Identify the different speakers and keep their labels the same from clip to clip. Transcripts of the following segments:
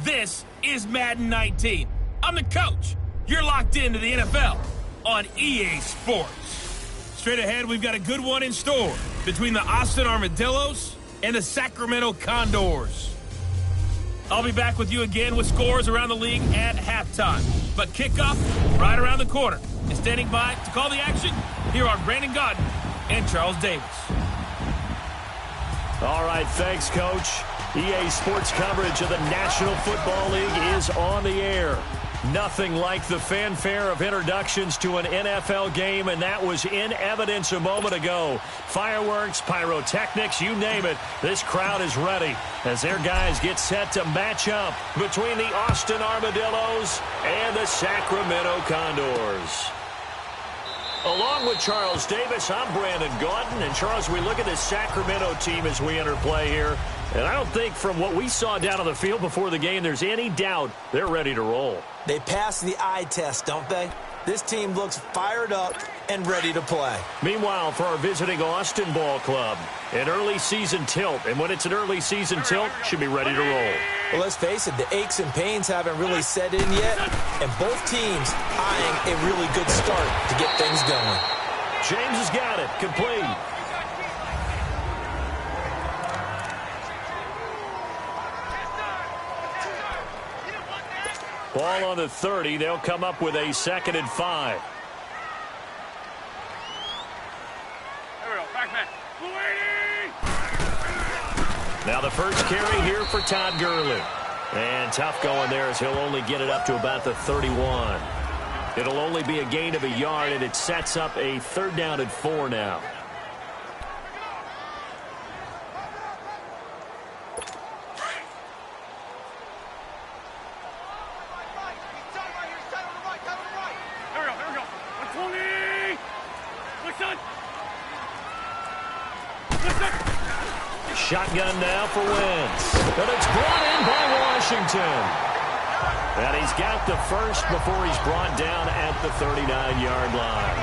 Speaker 1: This is Madden 19. I'm the coach. You're locked into the NFL on EA Sports. Straight ahead, we've got a good one in store between the Austin Armadillos and the Sacramento Condors. I'll be back with you again with scores around the league at halftime. But kickoff right around the corner. And standing by to call the action, here are Brandon Godden and Charles Davis.
Speaker 2: All right, thanks, Coach. EA Sports coverage of the National Football League is on the air. Nothing like the fanfare of introductions to an NFL game, and that was in evidence a moment ago. Fireworks, pyrotechnics, you name it. This crowd is ready as their guys get set to match up between the Austin Armadillos and the Sacramento Condors. Along with Charles Davis, I'm Brandon Gaudin. And, Charles, we look at this Sacramento team as we enter play here. And I don't think from what we saw down on the field before the game there's any doubt they're ready to roll.
Speaker 3: They passed the eye test, don't they? This team looks fired up and ready to play.
Speaker 2: Meanwhile, for our visiting Austin Ball Club, an early season tilt. And when it's an early season tilt, should be ready to roll.
Speaker 3: Well, let's face it, the aches and pains haven't really set in yet. And both teams eyeing a really good start to get things going.
Speaker 2: James has got it. Complete. Ball on the 30. They'll come up with a 2nd and 5.
Speaker 4: There we go. Back man.
Speaker 2: Now the first carry here for Todd Gurley. And tough going there as he'll only get it up to about the 31. It'll only be a gain of a yard, and it sets up a 3rd down and 4 now. Shotgun now for Wentz. And it's brought in by Washington. And he's got the first before he's brought down at the 39-yard line.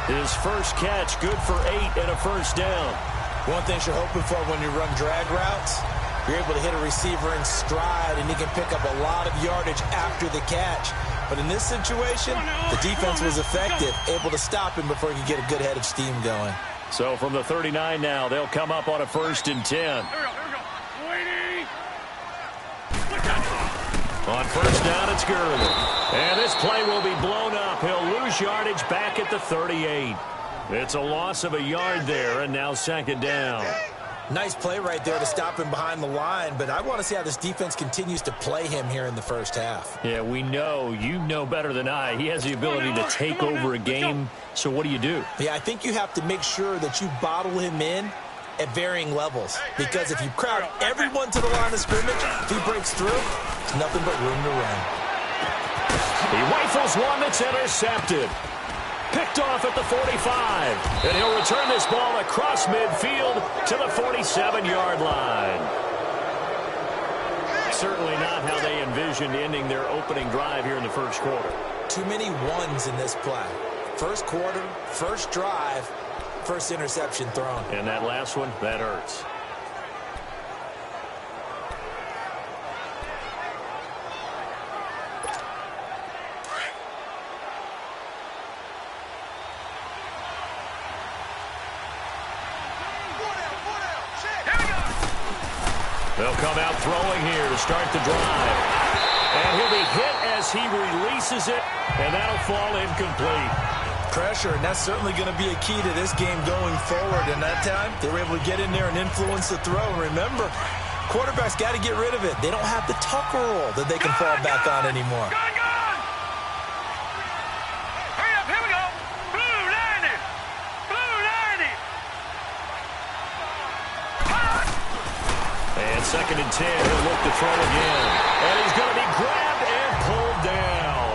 Speaker 2: His first catch, good for 8 and a first down.
Speaker 3: One thing you're hoping for when you run drag routes, you're able to hit a receiver in stride, and he can pick up a lot of yardage after the catch. But in this situation, the defense was effective, able to stop him before he could get a good head of steam going.
Speaker 2: So from the 39 now, they'll come up on a 1st and 10. On 1st down, it's Gurley. And this play will be blown up. He'll lose yardage back at the 38. It's a loss of a yard there, and now 2nd down.
Speaker 3: Nice play right there to stop him behind the line, but I want to see how this defense continues to play him here in the first half.
Speaker 2: Yeah, we know. You know better than I. He has the ability to take over a game, so what do you do?
Speaker 3: Yeah, I think you have to make sure that you bottle him in at varying levels, because if you crowd everyone to the line of scrimmage, if he breaks through, it's nothing but room to run.
Speaker 2: He rifles one that's intercepted. Picked off at the 45. And he'll return this ball across midfield to the 47-yard line. Certainly not how they envisioned ending their opening drive here in the first quarter.
Speaker 3: Too many ones in this play. First quarter, first drive, first interception thrown.
Speaker 2: And that last one, that hurts. They'll come out throwing here to start the drive. And he'll be hit as he releases it, and that'll fall incomplete.
Speaker 3: Pressure, and that's certainly going to be a key to this game going forward. And that time, they were able to get in there and influence the throw. And remember, quarterbacks got to get rid of it. They don't have the Tucker roll that they can fall back on anymore.
Speaker 4: Hurry up, here we go. Blue 90. Blue 90.
Speaker 2: And 2nd and 10, he'll look to throw again. And he's going to be grabbed and pulled down.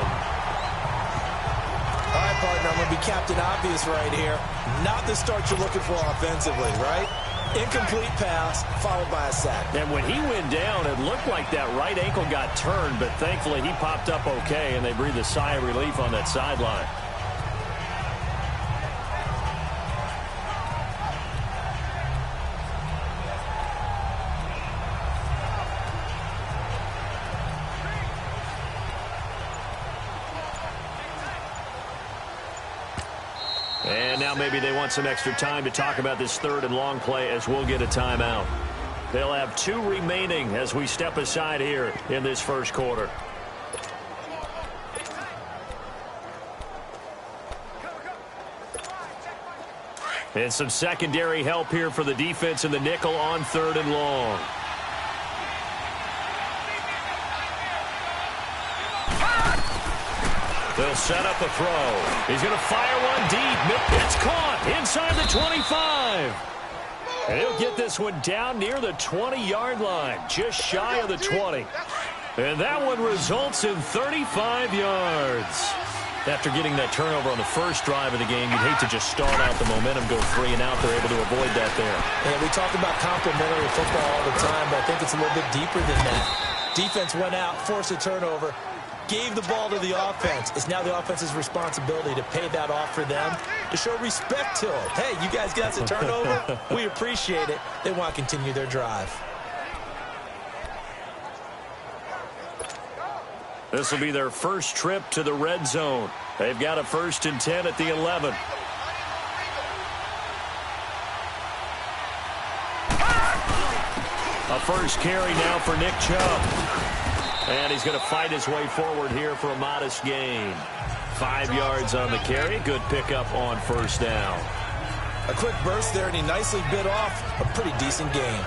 Speaker 3: All right, partner, I'm going to be Captain Obvious right here. Not the start you're looking for offensively, right? Incomplete pass, followed by a sack.
Speaker 2: And when he went down, it looked like that right ankle got turned, but thankfully he popped up okay, and they breathed a sigh of relief on that sideline. And now maybe they want some extra time to talk about this third and long play as we'll get a timeout. They'll have 2 remaining as we step aside here in this first quarter. And some secondary help here for the defense in the nickel on 3rd and long. They'll set up a throw. He's going to fire one deep. It's caught inside the 25. And he'll get this one down near the 20-yard line, just shy of the 20. And that one results in 35 yards. After getting that turnover on the first drive of the game, you'd hate to just start out the momentum, go 3 and out. They're able to avoid that there.
Speaker 3: And we talk about complementary football all the time, but I think it's a little bit deeper than that. Defense went out, forced a turnover, gave the ball to the offense. It's now the offense's responsibility to pay that off for them, to show respect to them. Hey, you guys got the turnover? We appreciate it. They want to continue their drive.
Speaker 2: This will be their first trip to the red zone. They've got a 1st and 10 at the 11. A first carry now for Nick Chubb. And he's going to fight his way forward here for a modest gain. 5 yards on the carry. Good pickup on 1st down.
Speaker 3: A quick burst there, and he nicely bit off a pretty decent gain.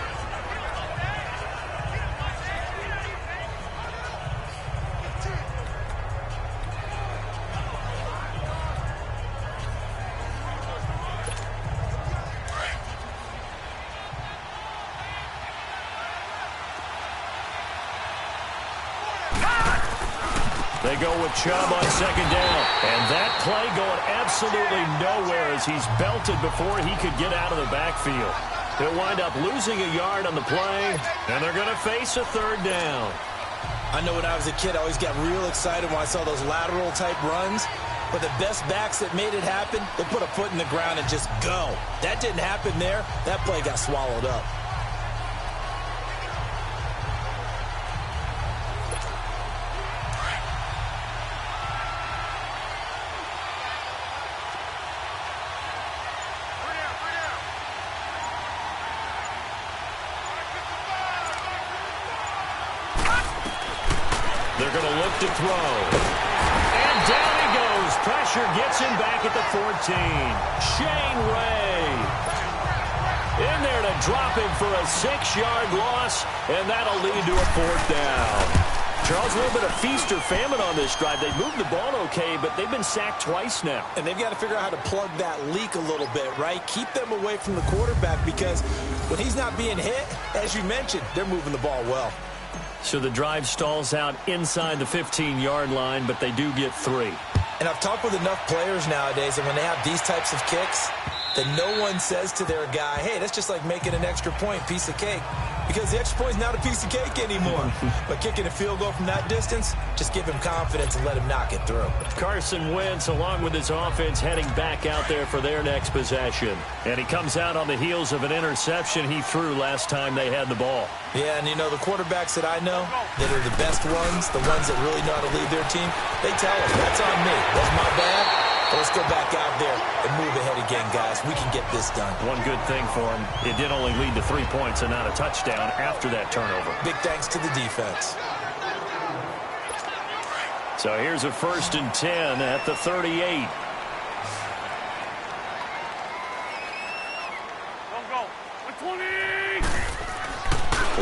Speaker 2: They go with Chubb on 2nd down. And that play going absolutely nowhere as he's belted before he could get out of the backfield. He'll wind up losing a yard on the play, and they're going to face a 3rd down.
Speaker 3: I know when I was a kid, I always got real excited when I saw those lateral-type runs. But the best backs that made it happen, they put a foot in the ground and just go. That didn't happen there. That play got swallowed up.
Speaker 2: They're going to look to throw. And down he goes. Pressure gets him back at the 14. Shane Ray in there to drop him for a 6-yard loss, and that'll lead to a 4th down. Charles, a little bit of feast or famine on this drive. They moved the ball okay, but they've been sacked twice now.
Speaker 3: And they've got to figure out how to plug that leak a little bit, right? Keep them away from the quarterback, because when he's not being hit, as you mentioned, they're moving the ball well.
Speaker 2: So the drive stalls out inside the 15-yard line, but they do get 3.
Speaker 3: And I've talked with enough players nowadays, and when they have these types of kicks, that no one says to their guy, hey, that's just like making an extra point, piece of cake. Because the extra point is not a piece of cake anymore. But kicking a field goal from that distance, just give him confidence and let him knock it through.
Speaker 2: Carson Wentz, along with his offense, heading back out there for their next possession. And he comes out on the heels of an interception he threw last time they had the ball.
Speaker 3: Yeah, and you know, the quarterbacks that I know that are the best ones, the ones that really know how to lead their team, they tell us, that's on me. That's my bad. Let's go back out there and move ahead again, guys. We can get this done.
Speaker 2: One good thing for him, it did only lead to 3 points and not a touchdown after that turnover.
Speaker 3: Big thanks to the defense.
Speaker 2: So here's a 1st and 10 at the 38.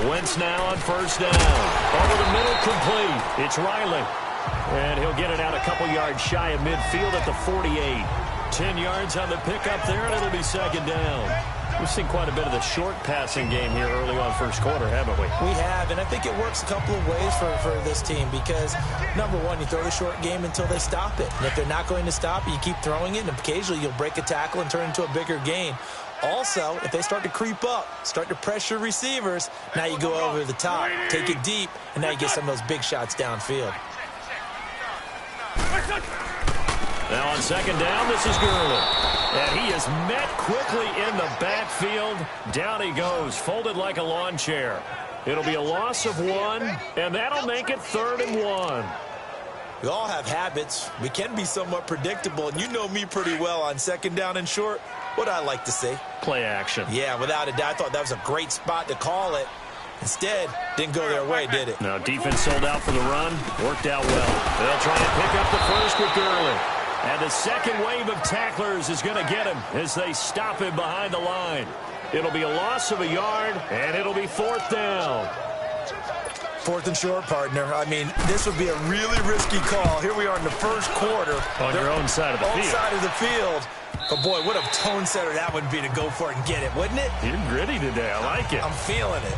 Speaker 2: Wentz now on 1st down. Over the middle, complete. It's Riley. And he'll get it out a couple yards shy of midfield at the 48. 10 yards on the pickup there, and it'll be 2nd down. We've seen quite a bit of the short passing game here early on first quarter, haven't we?
Speaker 3: We have, and I think it works a couple of ways for this team because, number one, you throw the short game until they stop it. And if they're not going to stop it, you keep throwing it, and occasionally you'll break a tackle and turn it into a bigger gain. Also, if they start to creep up, start to pressure receivers, now you go over the top, take it deep, and now you get some of those big shots downfield.
Speaker 2: Now on 2nd down, this is Gurley. And he is met quickly in the backfield. Down he goes, folded like a lawn chair. It'll be a loss of 1, and that'll make it 3rd and 1.
Speaker 3: We all have habits. We can be somewhat predictable, and you know me pretty well on second down and short. What I like to say?
Speaker 2: Play action.
Speaker 3: Yeah, without a doubt. I thought that was a great spot to call it. Instead, didn't go their way, did it?
Speaker 2: No, defense sold out for the run. Worked out well. They'll try and pick up the first with Gurley. And the second wave of tacklers is going to get him as they stop him behind the line. It'll be a loss of a yard, and it'll be 4th down.
Speaker 3: 4th and short, partner. I mean, this would be a really risky call. Here we are in the first quarter.
Speaker 2: On your own side of the field.
Speaker 3: Own side of the field. But, boy, what a tone setter that would be to go for it and get it, wouldn't it?
Speaker 2: You're gritty today. I like it.
Speaker 3: I'm feeling it.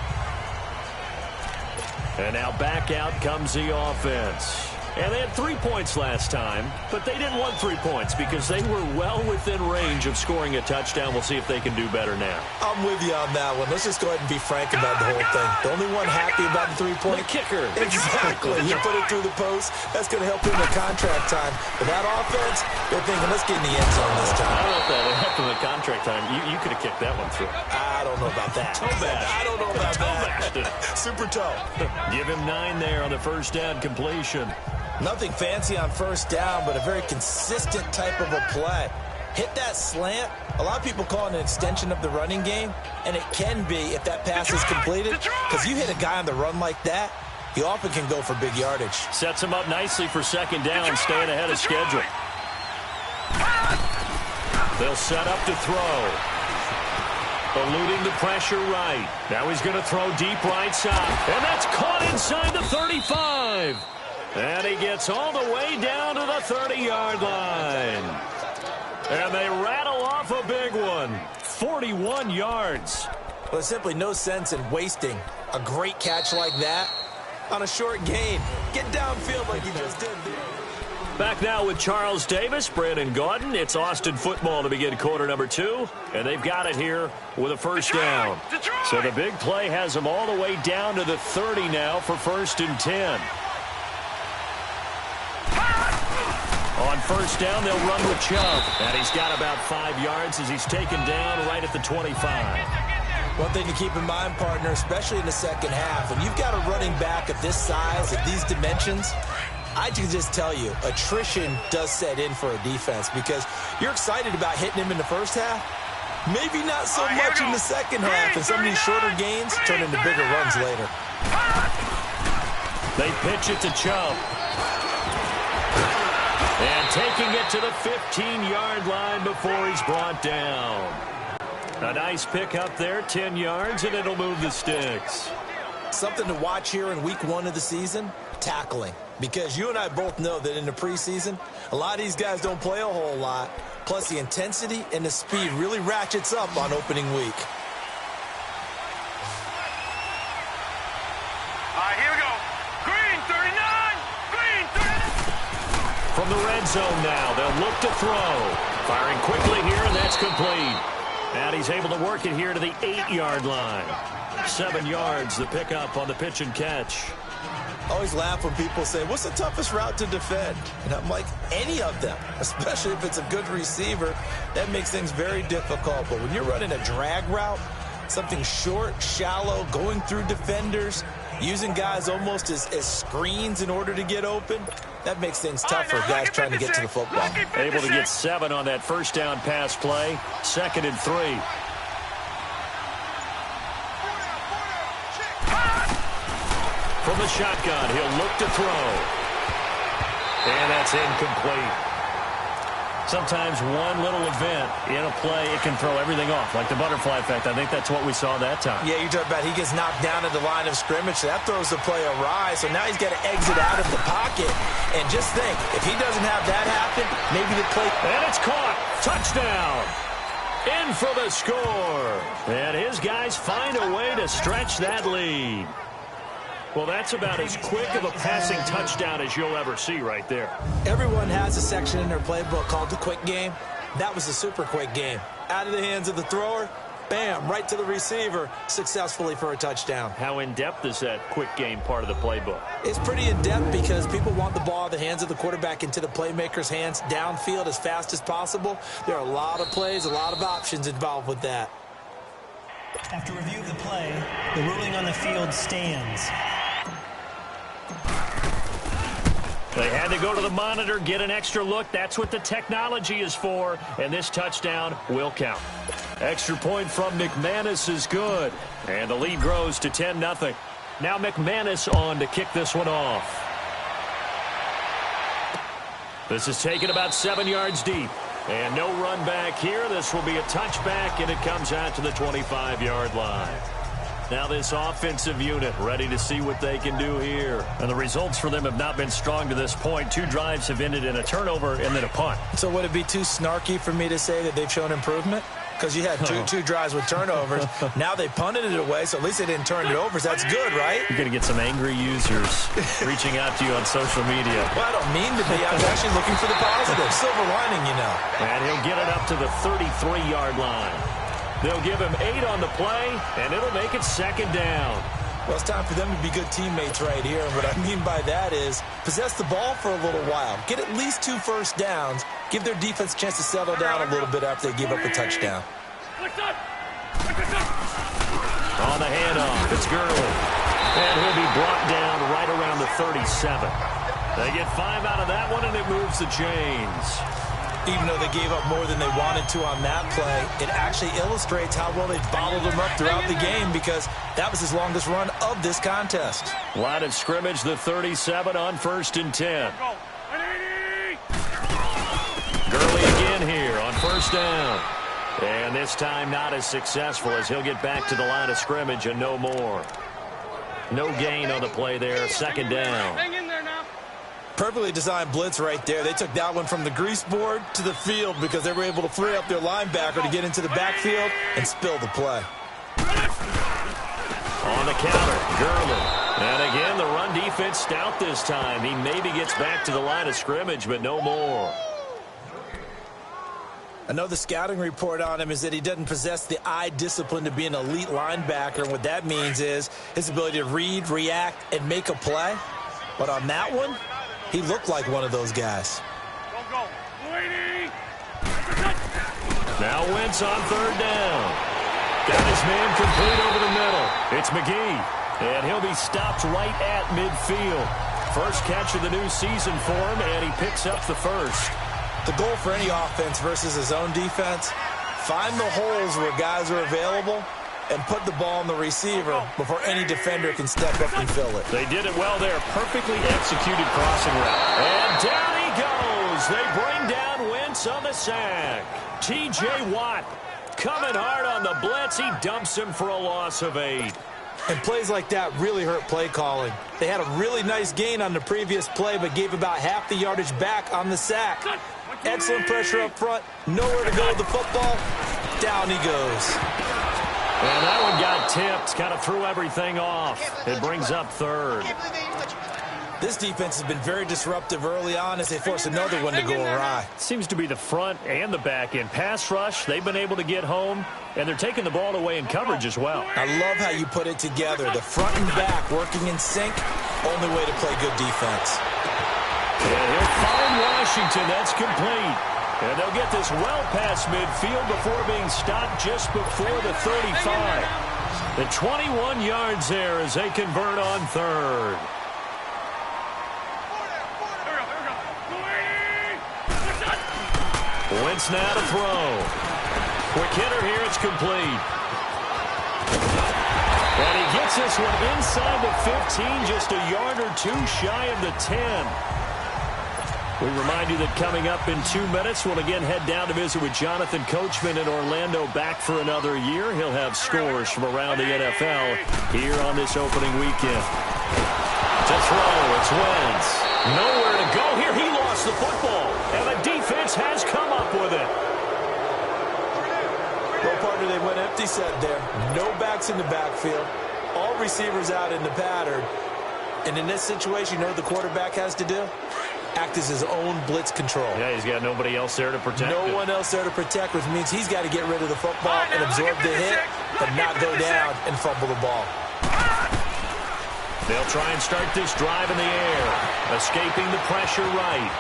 Speaker 2: And now back out comes the offense. And they had 3 points last time, but they didn't want 3 points because they were well within range of scoring a touchdown. We'll see if they can do better now.
Speaker 3: I'm with you on that one. Let's just go ahead and be frank about the whole thing. The only one happy about the 3-point.
Speaker 2: The kicker.
Speaker 3: Exactly. You put it through the post. That's going to help him in contract time. But that offense, they're thinking, let's get in the end zone this time.
Speaker 2: I don't know if that helped him in contract time. You could have kicked that one through.
Speaker 3: I don't know about that.
Speaker 2: Toe bash.
Speaker 3: I don't know about that. Super toe.
Speaker 2: Give him 9 there on the first down completion.
Speaker 3: Nothing fancy on first down, but a very consistent type of a play. Hit that slant. A lot of people call it an extension of the running game, and it can be if that pass is completed, because you hit a guy on the run like that, he often can go for big yardage.
Speaker 2: Sets him up nicely for second down, staying ahead of schedule. They'll set up to throw. Eluding the pressure right. Now he's going to throw deep right side, and that's caught inside the 35. And he gets all the way down to the 30-yard line. And they rattle off a big one. 41 yards.
Speaker 3: Well, there's simply no sense in wasting a great catch like that on a short gain. Get downfield like you just did there.
Speaker 2: Back now with Charles Davis, Brandon Gaudin. It's Austin football to begin quarter number 2. And they've got it here with a first down. So the big play has them all the way down to the 30 now for 1st and 10. On first down, they'll run with Chubb. And he's got about 5 yards as he's taken down right at the 25.
Speaker 3: One thing to keep in mind, partner, especially in the second half, when you've got a running back of this size, of these dimensions, I can just tell you, attrition does set in for a defense because you're excited about hitting him in the first half. Maybe not so much in the second half, and some of these shorter gains turn into bigger runs later.
Speaker 2: They pitch it to Chubb. And taking it to the 15-yard line before he's brought down. A nice pick up there, 10 yards, and it'll move the sticks.
Speaker 3: Something to watch here in week 1 of the season, tackling. Because you and I both know that in the preseason, a lot of these guys don't play a whole lot. Plus, the intensity and the speed really ratchets up on opening week.
Speaker 4: All right, here we go. Green 39. Green 39.
Speaker 2: From the red zone now, they'll look to throw. Firing quickly here, and that's complete. And he's able to work it here to the 8-yard line. 7 yards, the pickup on the pitch and catch.
Speaker 3: I always laugh when people say, what's the toughest route to defend? And I'm like, any of them, especially if it's a good receiver. That makes things very difficult. But when you're running a drag route, something short, shallow, going through defenders, using guys almost as screens in order to get open, that makes things tough for guys trying to get to the football.
Speaker 2: Able to get 7 on that first down pass play. 2nd and 3. From the shotgun, he'll look to throw. And that's incomplete. Sometimes one little event in a play, it can throw everything off, like the butterfly effect. I think that's what we saw that time.
Speaker 3: Yeah, you're talking about he gets knocked down at the line of scrimmage. So that throws the play awry. So now he's got to exit out of the pocket. And just think, if he doesn't have that happen, maybe the play...
Speaker 2: And it's caught. Touchdown. In for the score. And his guys find a way to stretch that lead. Well, that's about as quick of a passing touchdown as you'll ever see right there.
Speaker 3: Everyone has a section in their playbook called the quick game. That was the super quick game. Out of the hands of the thrower, bam, right to the receiver, successfully for a touchdown.
Speaker 2: How in-depth is that quick game part of the playbook?
Speaker 3: It's pretty in-depth because people want the ball out of the hands of the quarterback into the playmaker's hands downfield as fast as possible. There are a lot of plays, a lot of options involved with that.
Speaker 5: After review of the play, the ruling on the field stands.
Speaker 2: They had to go to the monitor, get an extra look. That's what the technology is for, and this touchdown will count. Extra point from McManus is good, and the lead grows to 10-0. Now McManus on to kick this one off. This is taken about 7 yards deep, and no run back here. This will be a touchback, and it comes out to the 25-yard line. Now this offensive unit ready to see what they can do here. And the results for them have not been strong to this point. 2 drives have ended in a turnover and then a punt.
Speaker 3: So would it be too snarky for me to say that they've shown improvement? Because you had two drives with turnovers. Now they punted it away, so at least they didn't turn it over. So that's good, right?
Speaker 2: You're going to get some angry users reaching out to you on social media.
Speaker 3: Well, I don't mean to be. I was actually looking for the positive. Silver lining, you know.
Speaker 2: And he'll get it up to the 33-yard line. They'll give him 8 on the play, and it'll make it 2nd down.
Speaker 3: Well, it's time for them to be good teammates right here. And what I mean by that is possess the ball for a little while. Get at least 2 first downs. Give their defense a chance to settle down a little bit after they give up a touchdown.
Speaker 2: On the handoff, it's Gurley. And he'll be brought down right around the 37. They get 5 out of that one, and it moves the chains.
Speaker 3: Even though they gave up more than they wanted to on that play, it actually illustrates how well they bottled them up throughout the game because that was his longest run of this contest.
Speaker 2: Line of scrimmage, the 37 on 1st and 10. Gurley again here on 1st down. And this time not as successful as he'll get back to the line of scrimmage and no more. No gain on the play there, 2nd down.
Speaker 4: Hang in there now.
Speaker 3: Perfectly designed blitz right there. They took that one from the grease board to the field because they were able to free up their linebacker to get into the backfield and spill the play.
Speaker 2: On the counter, Gurley. And again, the run defense stout this time. He maybe gets back to the line of scrimmage, but no more.
Speaker 3: I know the scouting report on him is that he doesn't possess the eye discipline to be an elite linebacker. And what that means is his ability to read, react, and make a play. But on that one, he looked like one of those guys.
Speaker 4: Go.
Speaker 2: Now Wentz on 3rd down. Got his man complete over the middle. It's McGee. And he'll be stopped right at midfield. First catch of the new season for him, and he picks up the first.
Speaker 3: The goal for any offense versus his own defense, find the holes where guys are available and put the ball on the receiver before any defender can step up and fill it.
Speaker 2: They did it well there. Perfectly executed crossing route. And down he goes. They bring down Wentz on the sack. T.J. Watt coming hard on the blitz. He dumps him for a loss of 8.
Speaker 3: And plays like that really hurt play calling. They had a really nice gain on the previous play, but gave about half the yardage back on the sack. Excellent pressure up front. Nowhere to go with the football. Down he goes.
Speaker 2: And that one got tipped. Kind of threw everything off. It brings up 3rd.
Speaker 3: This defense has been very disruptive early on as they force another one to go awry.
Speaker 2: Seems to be the front and the back end. Pass rush, they've been able to get home, and they're taking the ball away in coverage as well.
Speaker 3: I love how you put it together. The front and back working in sync. Only way to play good defense.
Speaker 2: And he'll find Washington. That's complete. And they'll get this well past midfield before being stopped just before the 35. The 21 yards there as they convert on 3rd. Wentz now to throw. Quick hitter here. It's complete. And he gets this one inside the 15, just a yard or 2 shy of the 10. We remind you that coming up in 2 minutes, we'll again head down to visit with Jonathan Coachman in Orlando, back for another year. He'll have scores from around the NFL here on this opening weekend. To throw, it's Wentz. Nowhere to go here. He lost the football, and the defense has come up with it.
Speaker 3: Well, partner, they went empty set there. No backs in the backfield. All receivers out in the pattern. And in this situation, you know what the quarterback has to do? Act as his own blitz control.
Speaker 2: Yeah, he's got nobody else there to protect
Speaker 3: him. No one else there to protect, which means he's got to get rid of the football and absorb the hit, but not go down and fumble the ball.
Speaker 2: They'll try and start this drive in the air, escaping the pressure right.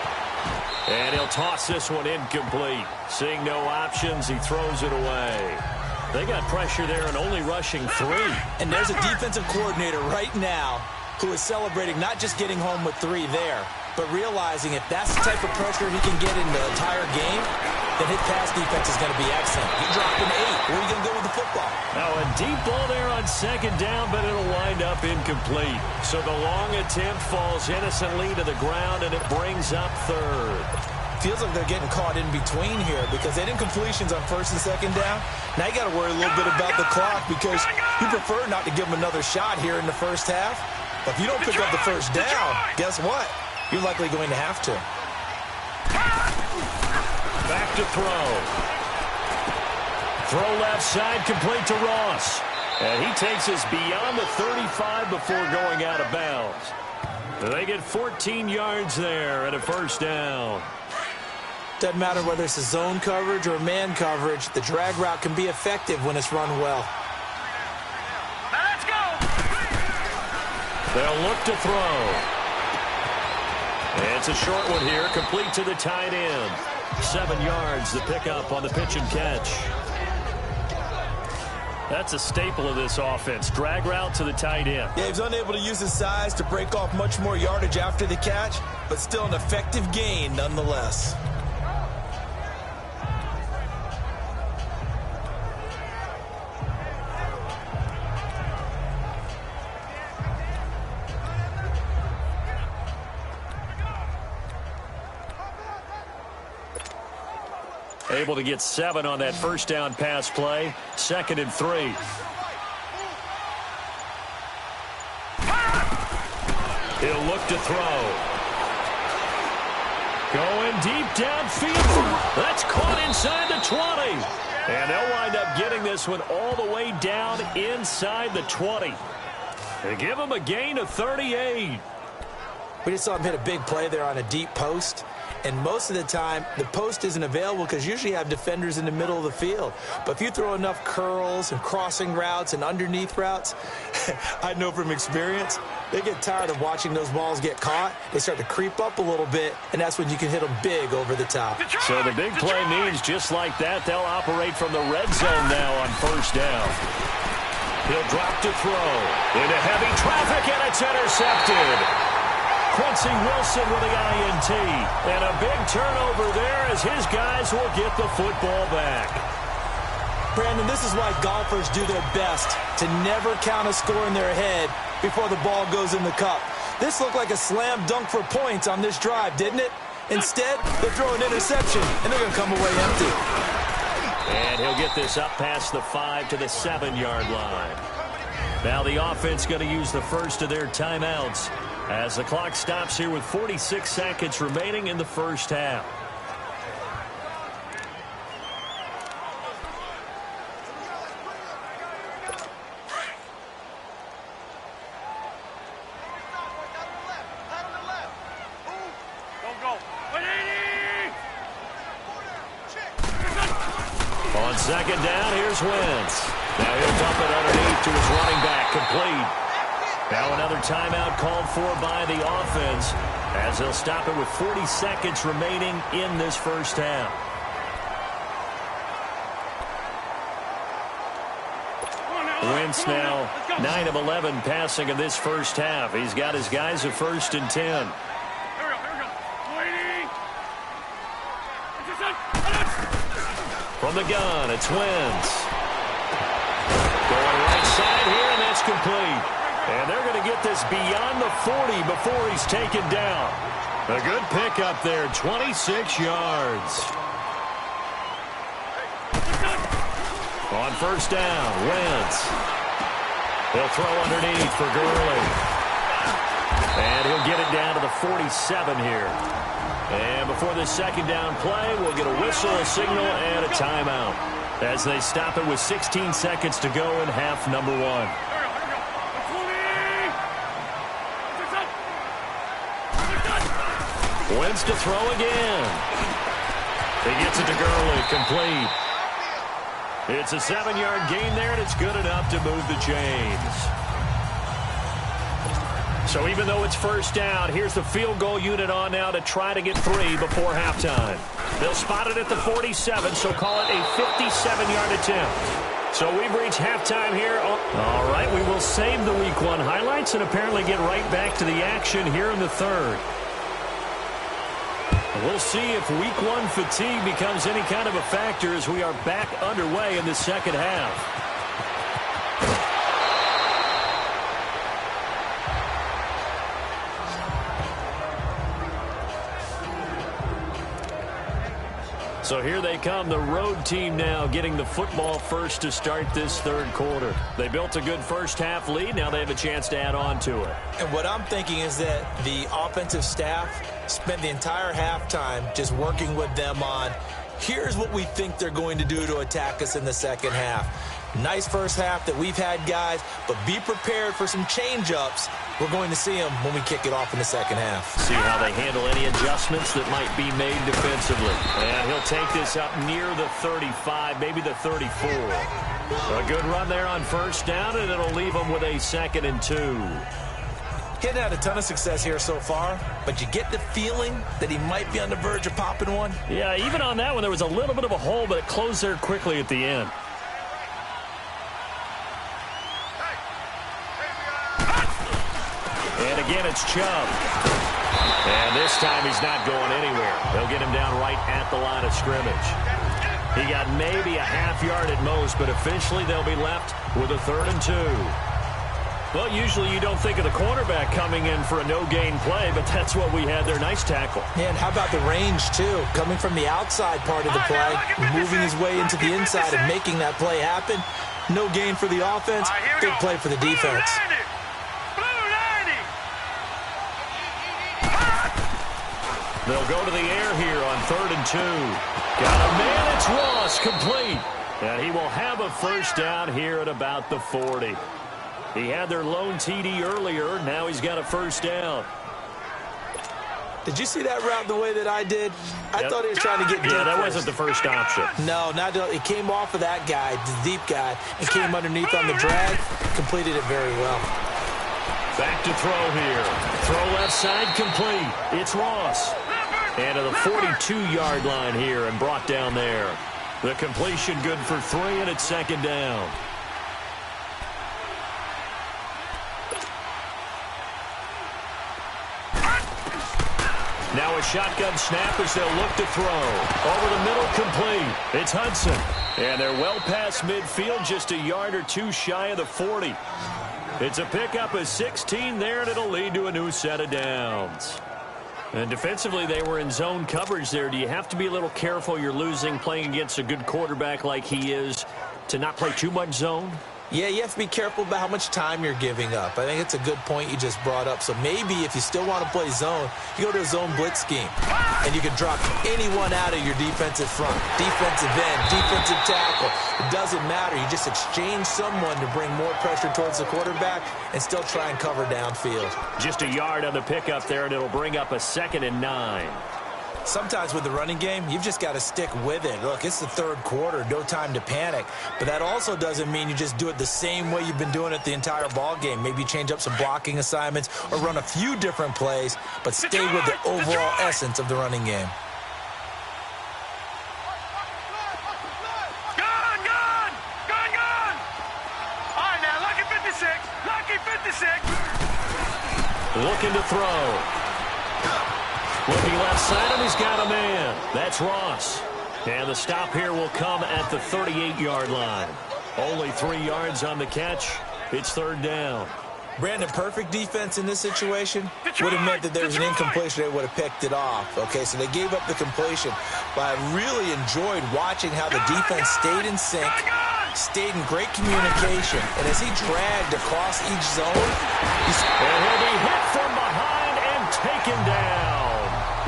Speaker 2: And he'll toss this one incomplete. Seeing no options, he throws it away. They got pressure there and only rushing 3.
Speaker 3: And there's a defensive coordinator right now who is celebrating not just getting home with 3 there, but realizing if that's the type of pressure he can get in the entire game, then his pass defense is going to be excellent. You drop an 8. Where are you going to go with the football?
Speaker 2: Now a deep ball there on second down, but it'll wind up incomplete. So the long attempt falls innocently to the ground, and it brings up third.
Speaker 3: Feels like they're getting caught in between here because they didn't completions on first and second down. Now you got to worry a little bit about the clock because you prefer not to give them another shot here in the first half. But if you don't pick up the first down, guess what? You're likely going to have to.
Speaker 2: Back to throw. Throw left side, complete to Ross. And he takes us beyond the 35 before going out of bounds. They get 14 yards there and a first down.
Speaker 3: Doesn't matter whether it's a zone coverage or man coverage, the drag route can be effective when it's run well.
Speaker 4: Now let's go.
Speaker 2: They'll look to throw. It's a short one here, complete to the tight end. 7 yards, the pickup on the pitch and catch. That's a staple of this offense. Drag route to the tight end.
Speaker 3: Yeah, he was unable to use his size to break off much more yardage after the catch, but still an effective gain nonetheless.
Speaker 2: Able to get 7 on that first down pass play. 2nd and 3. He'll look to throw. Going deep downfield. That's caught inside the 20. And they'll wind up getting this one all the way down inside the 20. They give him a gain of 38.
Speaker 3: We just saw him hit a big play there on a deep post. And most of the time, the post isn't available because usually you have defenders in the middle of the field. But if you throw enough curls and crossing routes and underneath routes, I know from experience, they get tired of watching those balls get caught. They start to creep up a little bit, and that's when you can hit them big over the top.
Speaker 2: So the big play means just like that, they'll operate from the red zone now on first down. He'll drop to throw. Into heavy traffic, and it's intercepted. Quincy Wilson with the INT. And a big turnover there as his guys will get the football back.
Speaker 3: Brandon, this is why golfers do their best to never count a score in their head before the ball goes in the cup. This looked like a slam dunk for points on this drive, didn't it? Instead, they throw an interception, and they're going to come away empty.
Speaker 2: And he'll get this up past the 5 to the 7-yard line. Now the offense going to use the first of their timeouts as the clock stops here with 46 seconds remaining in the first half. On second down, here's Wentz. Now he'll dump it underneath to his running back, complete. Now another timeout called for by the offense as they'll stop it with 40 seconds remaining in this first half. Wentz now 9 of 11 passing in this first half. He's got his guys at 1st and 10. From the gun, it's Wentz. Going right side here, and that's complete. And they're going to get this beyond the 40 before he's taken down. A good pickup there, 26 yards. On first down, Wentz. He'll throw underneath for Gurley. And he'll get it down to the 47 here. And before this second down play, we'll get a whistle, a signal, and a timeout as they stop it with 16 seconds to go in half number 1. Wentz to throw again. He gets it to Gurley, complete. It's a 7-yard gain there, and it's good enough to move the chains. So even though it's first down, here's the field goal unit on now to try to get 3 before halftime. They'll spot it at the 47, so call it a 57-yard attempt. So we've reached halftime here. All right, we will save the Week 1 highlights and apparently get right back to the action here in the third. We'll see if week one fatigue becomes any kind of a factor as we are back underway in the second half. So here they come, the road team now getting the football first to start this third quarter. They built a good first half lead. Now they have a chance to add on to it.
Speaker 3: And what I'm thinking is that the offensive staff spent the entire halftime just working with them on, here's what we think they're going to do to attack us in the second half. Nice first half that we've had, guys, but be prepared for some change-ups. We're going to see them when we kick it off in the second half.
Speaker 2: See how they handle any adjustments that might be made defensively. And he'll take this up near the 35, maybe the 34. A good run there on first down, and it'll leave them with a 2nd and 2.
Speaker 3: He hadn't had a ton of success here so far, but you get the feeling that he might be on the verge of popping one.
Speaker 2: Yeah, even on that one, there was a little bit of a hole, but it closed there quickly at the end. And again, it's Chubb. And this time he's not going anywhere. They'll get him down right at the line of scrimmage. He got maybe a half yard at most, but officially they'll be left with a 3rd and 2. Well, usually you don't think of the cornerback coming in for a no-gain play, but that's what we had there. Nice tackle.
Speaker 3: And how about the range, too? Coming from the outside part of the play, moving his way into the inside and making that play happen. No gain for the offense, big play for the defense.
Speaker 2: They'll go to the air here on 3rd and 2. Got a man, it's Ross, complete. And he will have a first down here at about the 40. He had their lone TD earlier. Now he's got a first down.
Speaker 3: Did you see that route the way that I did? I thought he was trying to get deep.
Speaker 2: Yeah, that
Speaker 3: first.
Speaker 2: wasn't the first option.
Speaker 3: No, not it came off of that guy, the deep guy, and came underneath on the drag. Completed it very well.
Speaker 2: Back to throw here. Throw left side complete. It's Ross. And to the 42-yard line here and brought down there. The completion good for 3, and it's 2nd down. Now a shotgun snap as they'll look to throw. Over the middle, complete. It's Hudson. And they're well past midfield, just a yard or two shy of the 40. It's a pickup of 16 there, and it'll lead to a new set of downs. And defensively, they were in zone coverage there. Do you have to be a little careful? You're losing, playing against a good quarterback like he is, to not play too much zone?
Speaker 3: Yeah, you have to be careful about how much time you're giving up. I think it's a good point you just brought up. So maybe if you still want to play zone, you go to a zone blitz scheme. And you can drop anyone out of your defensive front. Defensive end, defensive tackle. It doesn't matter. You just exchange someone to bring more pressure towards the quarterback and still try and cover downfield.
Speaker 2: Just a yard on the pickup there, and it'll bring up a 2nd and 9.
Speaker 3: Sometimes with the running game, you've just got to stick with it. Look, it's the 3rd quarter, no time to panic. But that also doesn't mean you just do it the same way you've been doing it the entire ball game. Maybe change up some blocking assignments or run a few different plays, but stay with the overall essence of the running game.
Speaker 4: Gone! All right, now, lucky 56.
Speaker 2: Looking to throw. Looking left side, and he's got a man. That's Ross. And the stop here will come at the 38-yard line. Only 3 yards on the catch. It's 3rd down.
Speaker 3: Brandon, perfect defense in this situation would have meant that there was an incompletion. They would have picked it off. Okay, so they gave up the completion. But I really enjoyed watching how the defense stayed in sync, stayed in great communication. And as he dragged across each zone,
Speaker 2: and he'll be hit from behind and taken down.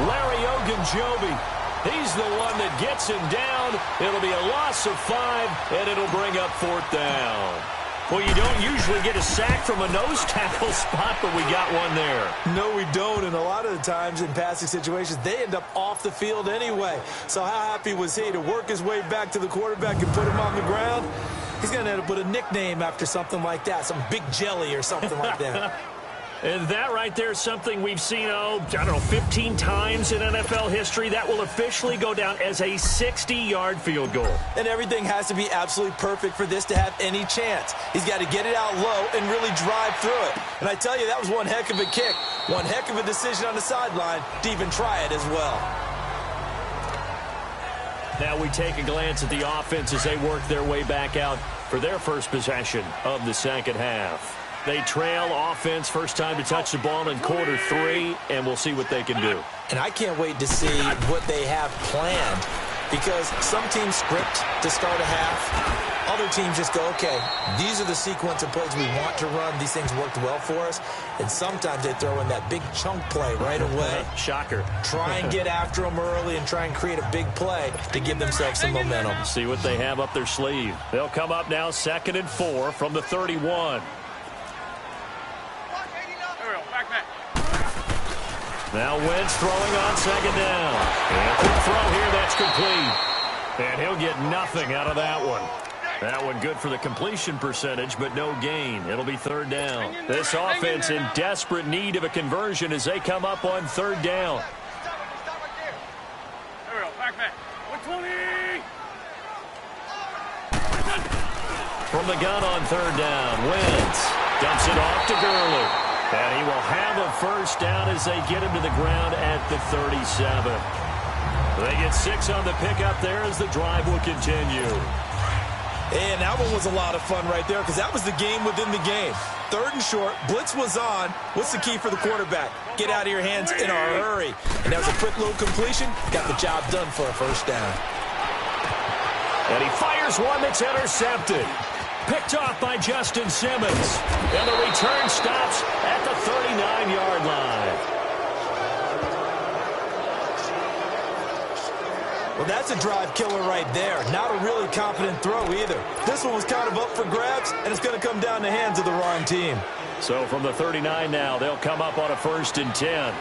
Speaker 2: Larry Ogunjobi, he's the one that gets him down. It'll be a loss of 5, and it'll bring up 4th down. Well, you don't usually get a sack from a nose tackle spot, but we got one there.
Speaker 3: No, we don't, and a lot of the times in passing situations, they end up off the field anyway. So how happy was he to work his way back to the quarterback and put him on the ground? He's going to end up with a nickname after something like that, some Big Jelly or something like that.
Speaker 2: And that right there is something we've seen, 15 times in NFL history. That will officially go down as a 60-yard field goal.
Speaker 3: And everything has to be absolutely perfect for this to have any chance. He's got to get it out low and really drive through it. And I tell you, that was one heck of a kick. One heck of a decision on the sideline to even try it as well.
Speaker 2: Now we take a glance at the offense as they work their way back out for their first possession of the second half. They trail offense, first time to touch the ball in quarter 3, and we'll see what they can do.
Speaker 3: And I can't wait to see what they have planned, because some teams script to start a half. Other teams just go, okay, these are the sequence of plays we want to run. These things worked well for us. And sometimes they throw in that big chunk play right away.
Speaker 2: Shocker.
Speaker 3: Try and get after them early and try and create a big play to give themselves some momentum.
Speaker 2: See what they have up their sleeve. They'll come up now 2nd and 4 from the 31. Now Wentz throwing on 2nd down. And a quick throw here, that's complete. And he'll get nothing out of that one. That one good for the completion percentage, but no gain. It'll be 3rd down. This offense in desperate need of a conversion as they come up on 3rd down.
Speaker 4: There we go. Back. 120.
Speaker 2: From the gun on 3rd down, Wentz dumps it off to Gurley. And he will have a first down as they get him to the ground at the 37. They get 6 on the pickup there as the drive will continue.
Speaker 3: And that one was a lot of fun right there, because that was the game within the game. 3rd and short, blitz was on. What's the key for the quarterback? Get out of your hands in a hurry. And that was a quick little completion. Got the job done for a first down.
Speaker 2: And he fires one that's intercepted. Picked off by Justin Simmons. And the return stops at the 39-yard line.
Speaker 3: Well, that's a drive killer right there. Not a really confident throw either. This one was kind of up for grabs, and it's going to come down the hands of the wrong team.
Speaker 2: So from the 39 now, they'll come up on a 1st and 10.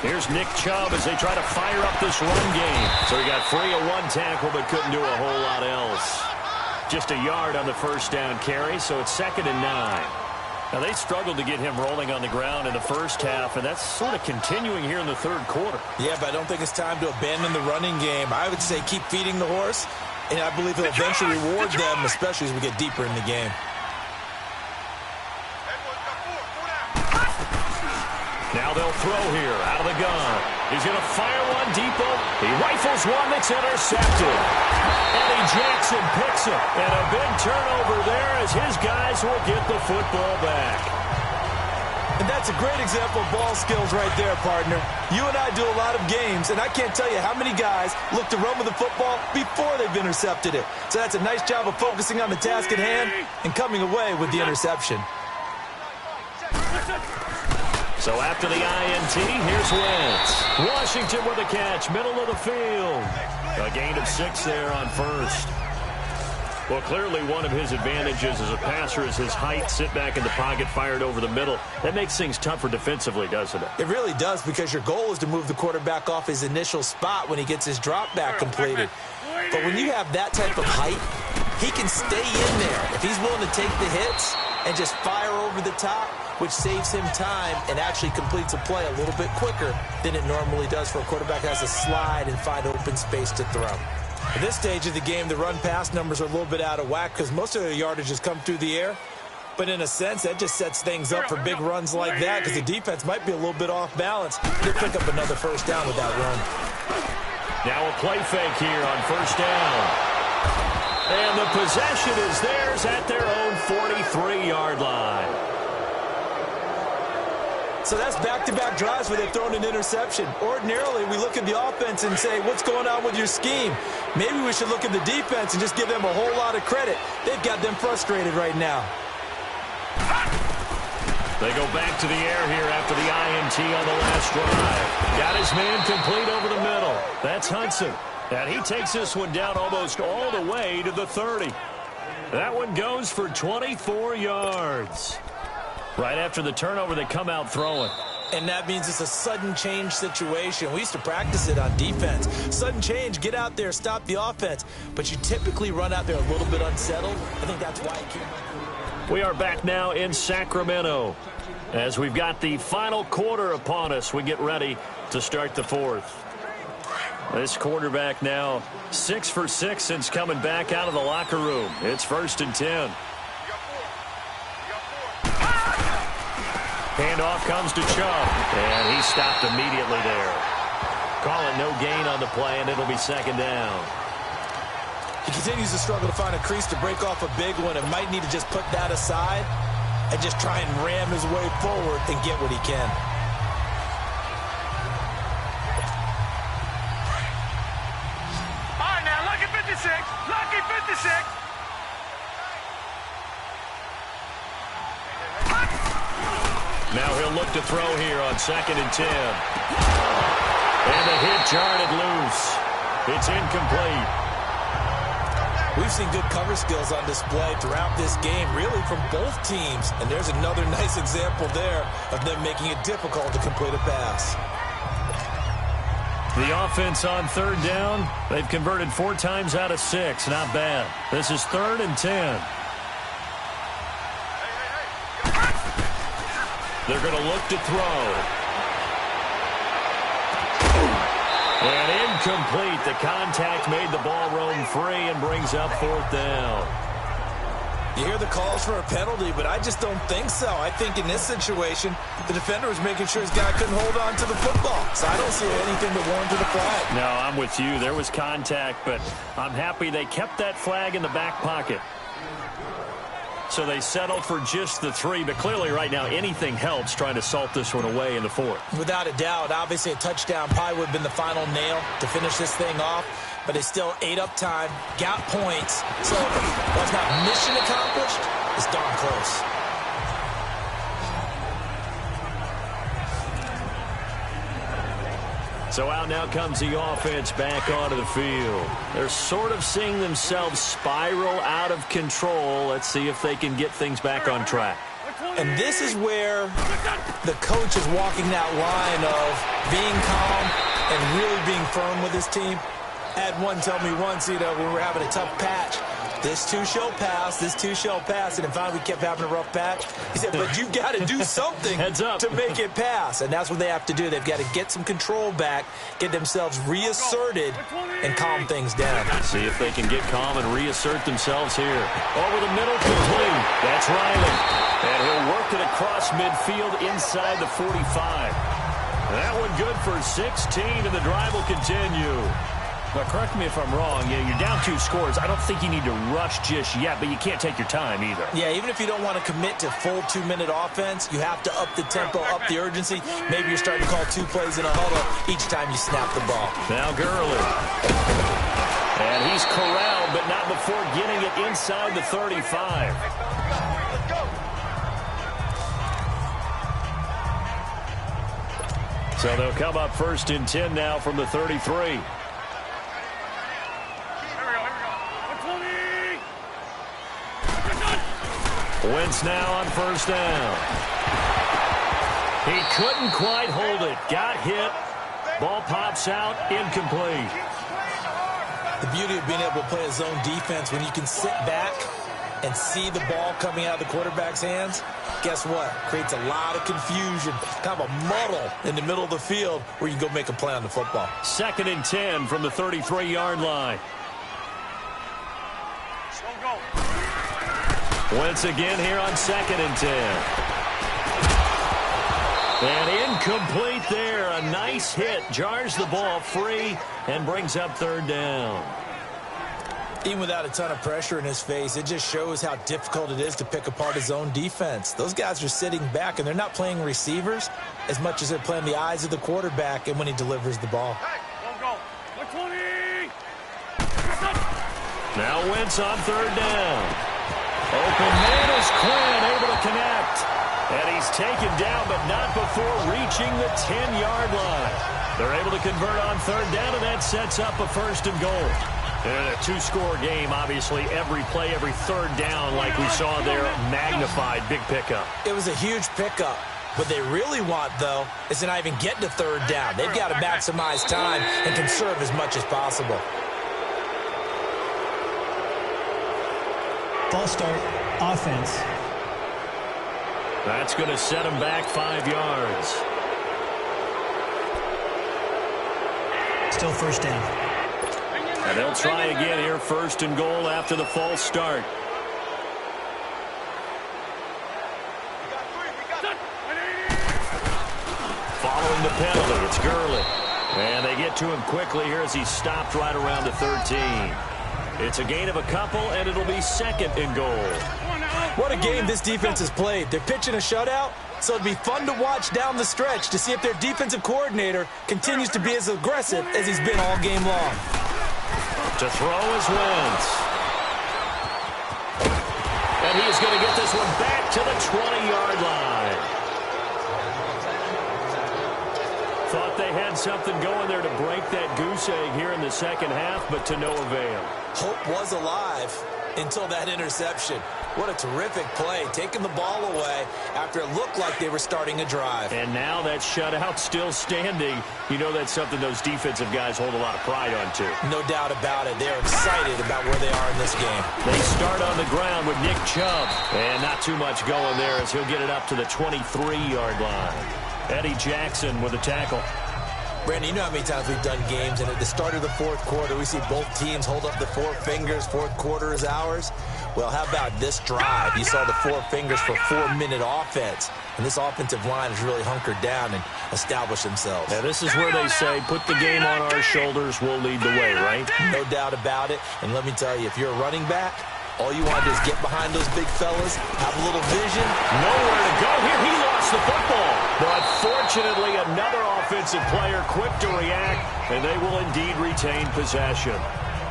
Speaker 2: Here's Nick Chubb as they try to fire up this run game. So he got free of 1 tackle but couldn't do a whole lot else. Just a yard on the first down carry, so it's 2nd and 9. Now, they struggled to get him rolling on the ground in the first half, and that's sort of continuing here in the 3rd quarter.
Speaker 3: Yeah, but I don't think it's time to abandon the running game. I would say keep feeding the horse, and I believe he'll eventually reward them, especially as we get deeper in the game.
Speaker 2: Now they'll throw here out of the gun. He's going to fire one deep. He rifles one that's intercepted. Eddie Jackson picks it. And a big turnover there as his guys will get the football back.
Speaker 3: And that's a great example of ball skills right there, partner. You and I do a lot of games, and I can't tell you how many guys look to run with the football before they've intercepted it. So that's a nice job of focusing on the task at hand and coming away with the interception.
Speaker 2: So after the INT, here's Wentz. Washington with a catch, middle of the field. A gain of 6 there on 1st. Well, clearly one of his advantages as a passer is his height. Sit back in the pocket, fired over the middle. That makes things tougher defensively, doesn't it?
Speaker 3: It really does, because your goal is to move the quarterback off his initial spot when he gets his drop back completed. But when you have that type of height, he can stay in there if he's willing to take the hits and just fire over the top, which saves him time and actually completes a play a little bit quicker than it normally does for a quarterback that has to slide and find open space to throw. At this stage of the game, the run-pass numbers are a little bit out of whack because most of their yardage has come through the air. But in a sense, that just sets things up for big runs like that, because the defense might be a little bit off balance. They'll pick up another first down with that run.
Speaker 2: Now a play fake here on 1st down. And the possession is theirs at their own 43-yard line.
Speaker 3: So that's back-to-back drives where they've thrown an interception. Ordinarily, we look at the offense and say, what's going on with your scheme? Maybe we should look at the defense and just give them a whole lot of credit. They've got them frustrated right now.
Speaker 2: They go back to the air here after the INT on the last drive. Got his man complete over the middle. That's Hudson. And he takes this one down almost all the way to the 30. That one goes for 24 yards. Right after the turnover, they come out throwing.
Speaker 3: And that means it's a sudden change situation. We used to practice it on defense. Sudden change, get out there, stop the offense. But you typically run out there a little bit unsettled. I think that's why he came up.
Speaker 2: We are back now in Sacramento. As we've got the final quarter upon us, we get ready to start the 4th. This quarterback now 6 for 6 since coming back out of the locker room. It's 1st and 10. Handoff comes to Chubb, and he stopped immediately there. Call it no gain on the play, and it'll be second down.
Speaker 3: He continues to struggle to find a crease to break off a big one and might need to just put that aside and just try and ram his way forward and get what he can.
Speaker 4: All right, now, lucky 56. Lucky 56.
Speaker 2: Now he'll look to throw here on 2nd and 10. And the hit jarred it loose. It's incomplete.
Speaker 3: We've seen good cover skills on display throughout this game, really from both teams. And there's another nice example there of them making it difficult to complete a pass.
Speaker 2: The offense on 3rd down, they've converted 4 times out of 6. Not bad. This is 3rd and 10. They're going to look to throw. And incomplete. The contact made the ball roam free and brings up 4th down.
Speaker 3: You hear the calls for a penalty, but I just don't think so. I think in this situation, the defender was making sure his guy couldn't hold on to the football. So I don't see anything to warrant to the flag.
Speaker 2: No, I'm with you. There was contact, but I'm happy they kept that flag in the back pocket. So they settled for just the 3, but clearly right now anything helps trying to salt this one away in the 4th.
Speaker 3: Without a doubt, obviously a touchdown probably would have been the final nail to finish this thing off, but they still ate up time, got points, so while it's not mission accomplished, it's darn close.
Speaker 2: So out now comes the offense back onto the field. They're sort of seeing themselves spiral out of control. Let's see if they can get things back on track.
Speaker 3: And this is where the coach is walking that line of being calm and really being firm with his team. I had one tell me once, when we were having a tough patch, this too shall pass, this too shall pass. And then finally we kept having a rough patch. He said, but you've got to do something
Speaker 2: Heads up.
Speaker 3: to make it pass. And that's what they have to do. They've got to get some control back, get themselves reasserted, and calm things down.
Speaker 2: See if they can get calm and reassert themselves here. Over the middle, complete. That's Riley. And he'll work it across midfield inside the 45. That one good for 16, and the drive will continue. Now, correct me if I'm wrong. Yeah, you're down 2 scores. I don't think you need to rush just yet, but you can't take your time either.
Speaker 3: Yeah, even if you don't want to commit to full 2-minute offense, you have to up the tempo, up the urgency. Maybe you're starting to call 2 plays in a huddle each time you snap the ball.
Speaker 2: Now Gurley. And he's corralled, but not before getting it inside the 35. So they'll come up 1st and 10 now from the 33. Wentz now on 1st down. He couldn't quite hold it. Got hit. Ball pops out. Incomplete.
Speaker 3: The beauty of being able to play a zone defense when you can sit back and see the ball coming out of the quarterback's hands, guess what? Creates a lot of confusion, kind of a muddle in the middle of the field where you can go make a play on the football.
Speaker 2: 2nd and 10 from the 33-yard line. Wentz again here on 2nd and 10. And incomplete there. A nice hit. Jars the ball free and brings up 3rd down.
Speaker 3: Even without a ton of pressure in his face, it just shows how difficult it is to pick apart his own defense. Those guys are sitting back, and they're not playing receivers as much as they're playing the eyes of the quarterback and when he delivers the ball.
Speaker 2: Now Wentz on 3rd down. Open man is Quinn, able to connect. And he's taken down, but not before reaching the 10-yard line. They're able to convert on 3rd down, and that sets up a 1st and goal. And a 2-score game, obviously, every play, every 3rd down, like we saw there, magnified, big pickup.
Speaker 3: It was a huge pickup. What they really want, though, is to not even get to 3rd down. They've got to maximize time and conserve as much as possible.
Speaker 5: False start, offense.
Speaker 2: That's going to set him back 5 yards.
Speaker 5: Still 1st down.
Speaker 2: And they'll try again here, 1st and goal after the false start. Gurley. And they get to him quickly here as he's stopped right around the 13. It's a gain of a couple, and it'll be second and goal.
Speaker 3: What a game this defense has played. They're pitching a shutout, so it'll be fun to watch down the stretch to see if their defensive coordinator continues to be as aggressive as he's been all game long.
Speaker 2: To throw is Wentz. And he is going to get this one back to the 20-yard line. Thought they had something going there to break that goose egg here in the second half, but to no avail.
Speaker 3: Hope was alive until that interception. What a terrific play, taking the ball away after it looked like they were starting a drive.
Speaker 2: And now that shutout still standing. You know that's something those defensive guys hold a lot of pride on, too.
Speaker 3: No doubt about it. They're excited about where they are in this game.
Speaker 2: They start on the ground with Nick Chubb. And not too much going there as he'll get it up to the 23-yard line. Eddie Jackson with a tackle.
Speaker 3: Brandon, you know how many times we've done games, and at the start of the fourth quarter, we see both teams hold up the four fingers, fourth quarter is ours. Well, how about this drive? You saw the four fingers for 4-minute offense, and this offensive line has really hunkered down and established themselves.
Speaker 2: Now, this is where they say, put the game on our shoulders, we'll lead the way, right?
Speaker 3: No doubt about it, and let me tell you, if you're a running back, all you want to do is get behind those big fellas, have a little vision.
Speaker 2: Nowhere to go here. He lost the football. But fortunately, another offensive player quick to react, and they will indeed retain possession.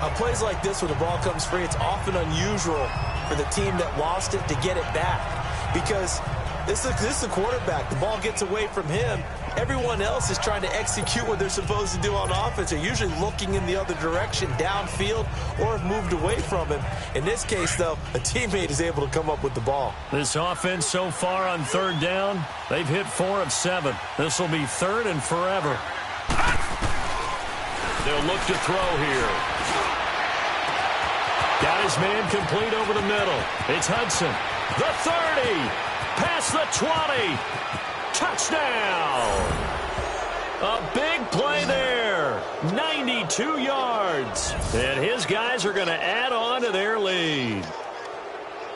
Speaker 3: On plays like this where the ball comes free, it's often unusual for the team that lost it to get it back. Because this is the quarterback. The ball gets away from him. Everyone else is trying to execute what they're supposed to do on offense. They're usually looking in the other direction, downfield, or have moved away from him. In this case, though, a teammate is able to come up with the ball.
Speaker 2: This offense so far on third down, they've hit 4 of 7. This will be third and forever. They'll look to throw here. Got his man complete over the middle. It's Hudson. The 30. Past the 20. Touchdown! A big play there. 92 yards. And his guys are going to add on to their lead.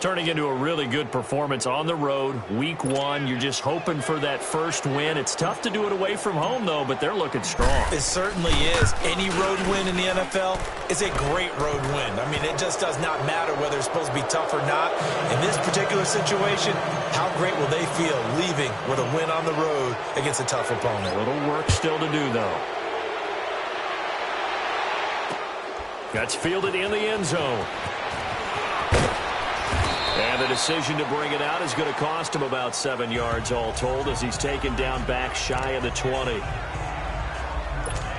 Speaker 2: Turning into a really good performance on the road. Week 1, you're just hoping for that first win. It's tough to do it away from home, though, but they're looking strong.
Speaker 3: It certainly is. Any road win in the NFL is a great road win. I mean, it just does not matter whether it's supposed to be tough or not. In this particular situation, how great will they feel leaving with a win on the road against a tough opponent?
Speaker 2: A little work still to do, though. That's fielded in the end zone. And the decision to bring it out is going to cost him about 7 yards all told as he's taken down back shy of the 20.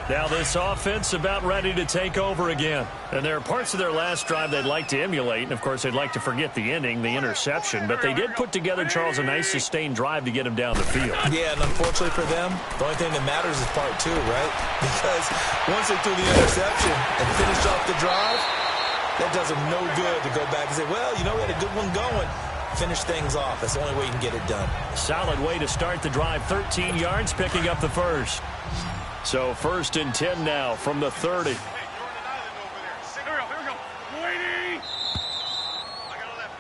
Speaker 2: Now this offense about ready to take over again. And there are parts of their last drive they'd like to emulate. And, of course, they'd like to forget the ending, the interception. But they did put together, Charles, a nice sustained drive to get him down the field.
Speaker 3: Yeah, and unfortunately for them, the only thing that matters is part 2, right? Because once they threw the interception and finished off the drive, that does them no good to go back and say, well, you know, we had a good one going. Finish things off. That's the only way you can get it done.
Speaker 2: Solid way to start the drive. 13 yards, picking up the first. So 1st and 10 now from the 30.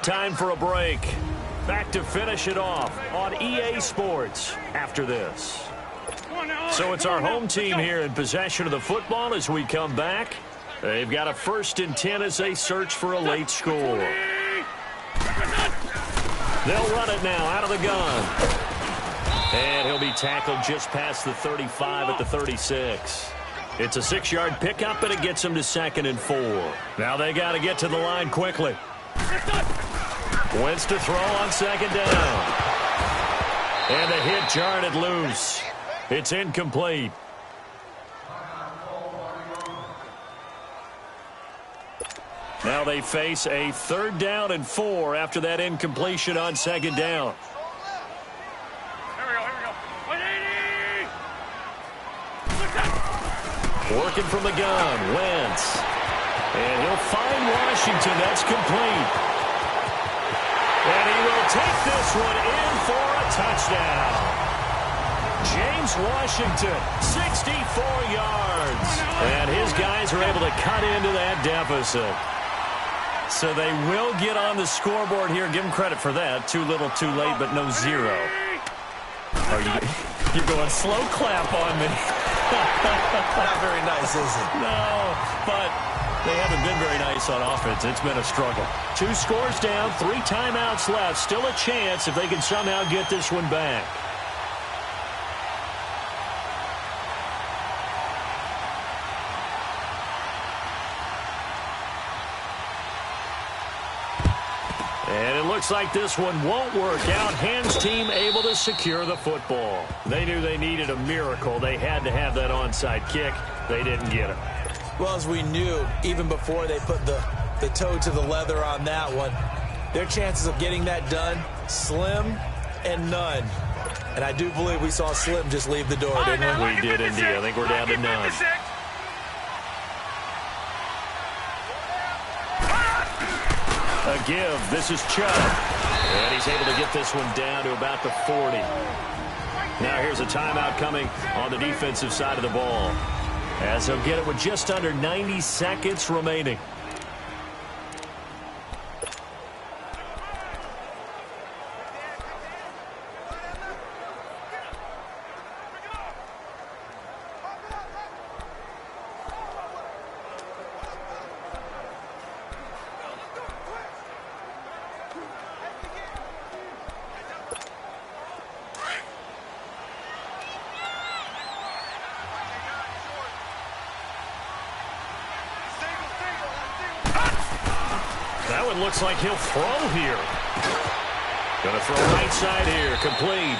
Speaker 2: Time for a break. Back to finish it off on EA Sports after this. So it's our home team here in possession of the football as we come back. They've got a 1st and 10 as they search for a late score. They'll run it now out of the gun. And he'll be tackled just past the 35 at the 36. It's a 6-yard pickup, and it gets him to 2nd and 4. Now they got to get to the line quickly. Wentz to throw on 2nd down. And the hit jarred it loose. It's incomplete. Now they face a 3rd down and 4 after that incompletion on 2nd down. Working from the gun, Wentz. And he'll find Washington. That's complete. And he will take this one in for a touchdown. James Washington, 64 yards. And his guys are able to cut into that deficit. So they will get on the scoreboard here. Give them credit for that. Too little, too late, but no 0. You're going slow clap on me.
Speaker 3: Not very nice, is it?
Speaker 2: No, but they haven't been very nice on offense. It's been a struggle. 2 scores down, 3 timeouts left. Still a chance if they can somehow get this one back. And it looks like this one won't work out. Hands team able to secure the football. They knew they needed a miracle. They had to have that onside kick. They didn't get it.
Speaker 3: Well, as we knew, even before they put the toe to the leather on that one, their chances of getting that done, slim and none. And I do believe we saw Slim just leave the door, didn't we?
Speaker 2: We did indeed. I think we're down to none. A give. This is Chubb. And he's able to get this one down to about the 40. Now here's a timeout coming on the defensive side of the ball, as they'll get it with just under 90 seconds remaining. That one looks like he'll throw here. Going to throw right side here, complete.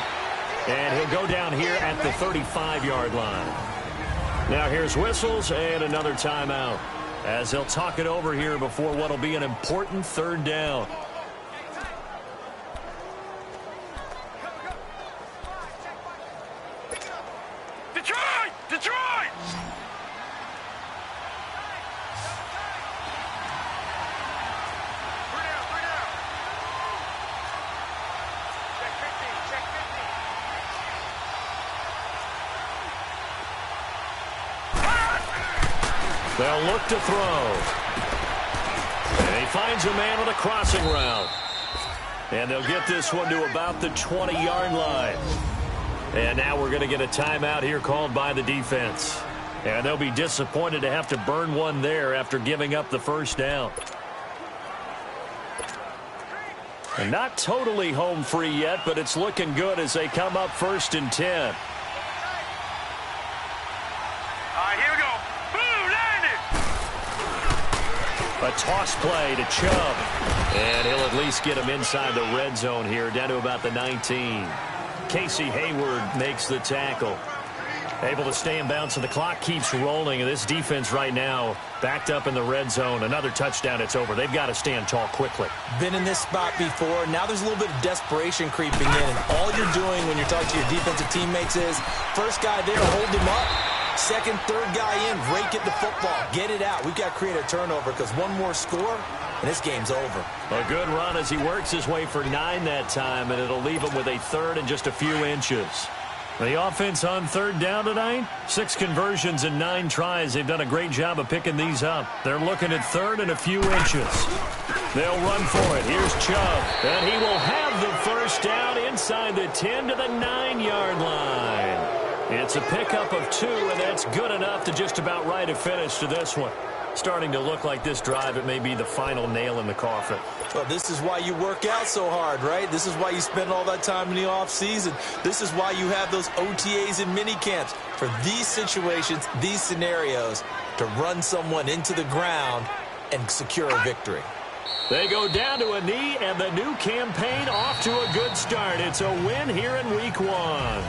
Speaker 2: And he'll go down here at the 35-yard line. Now here's whistles and another timeout, as they'll talk it over here before what'll be an important 3rd down.
Speaker 4: Detroit! Detroit!
Speaker 2: They'll look to throw. And he finds a man with a crossing route. And they'll get this one to about the 20-yard line. And now we're going to get a timeout here called by the defense. And they'll be disappointed to have to burn one there after giving up the 1st down. And not totally home free yet, but it's looking good as they come up 1st and 10. A toss play to Chubb. And he'll at least get him inside the red zone here, down to about the 19. Casey Hayward makes the tackle. Able to stay in bounds, so the clock keeps rolling. And this defense right now backed up in the red zone. Another touchdown, it's over. They've got to stand tall quickly.
Speaker 3: Been in this spot before. Now there's a little bit of desperation creeping in. And all you're doing when you're talking to your defensive teammates is, first guy there, hold him up. 2nd, 3rd guy in, rake at the football. Get it out. We've got to create a turnover, because one more score, and this game's over.
Speaker 2: A good run as he works his way for 9 that time, and it'll leave him with a 3rd and just a few inches. The offense on 3rd down tonight, 6 conversions and 9 tries. They've done a great job of picking these up. They're looking at 3rd and a few inches. They'll run for it. Here's Chubb, and he will have the 1st down inside the 10 to the 9-yard line. It's a pickup of 2, and that's good enough to just about write a finish to this one. Starting to look like this drive, it may be the final nail in the coffin.
Speaker 3: Well, this is why you work out so hard, right? This is why you spend all that time in the offseason. This is why you have those OTAs and mini camps, for these situations, these scenarios, to run someone into the ground and secure a victory.
Speaker 2: They go down to a knee, and the new campaign off to a good start. It's a win here in Week 1.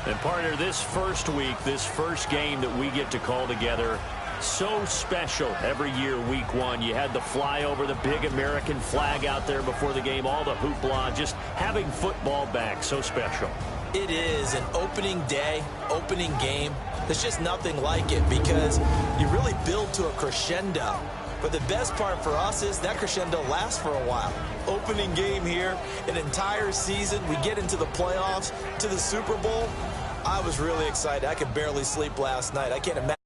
Speaker 2: And partner, this first week, this first game that we get to call together, so special every year, Week 1. You had the flyover, the big American flag out there before the game, all the hoopla, just having football back, so special.
Speaker 3: It is an opening day, opening game. There's just nothing like it, because you really build to a crescendo. But the best part for us is that crescendo lasts for a while. Opening game here, an entire season. We get into the playoffs, to the Super Bowl. I was really excited. I could barely sleep last night. I can't imagine.